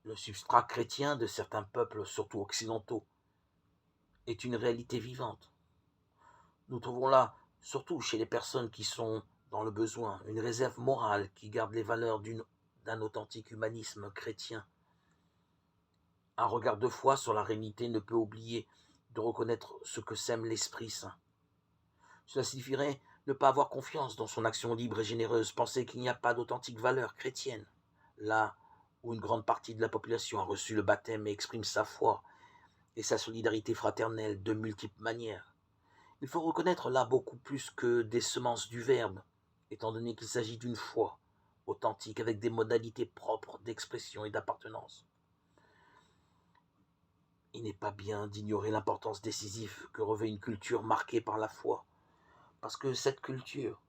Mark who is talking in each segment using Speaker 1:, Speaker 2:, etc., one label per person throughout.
Speaker 1: Le substrat chrétien de certains peuples, surtout occidentaux, est une réalité vivante. Nous trouvons là, surtout chez les personnes qui sont dans le besoin, une réserve morale qui garde les valeurs d'un authentique humanisme chrétien. Un regard de foi sur la réalité ne peut oublier de reconnaître ce que sème l'Esprit Saint. Cela signifierait ne pas avoir confiance dans son action libre et généreuse, penser qu'il n'y a pas d'authentique valeur chrétienne, là où une grande partie de la population a reçu le baptême et exprime sa foi et sa solidarité fraternelle de multiples manières. Il faut reconnaître là beaucoup plus que des semences du Verbe, étant donné qu'il s'agit d'une foi authentique avec des modalités propres d'expression et d'appartenance. Il n'est pas bien d'ignorer l'importance décisive que revêt une culture marquée par la foi, parce que cette culture,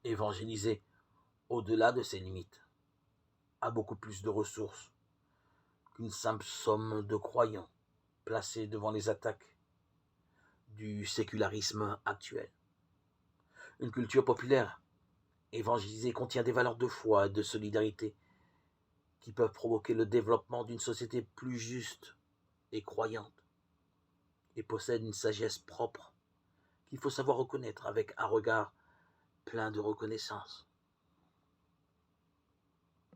Speaker 1: évangélisée au-delà de ses limites, a beaucoup plus de ressources qu'une simple somme de croyants placés devant les attaques du sécularisme actuel. Une culture populaire évangélisée contient des valeurs de foi et de solidarité qui peuvent provoquer le développement d'une société plus juste et croyante, et possède une sagesse propre qu'il faut savoir reconnaître avec un regard plein de reconnaissance.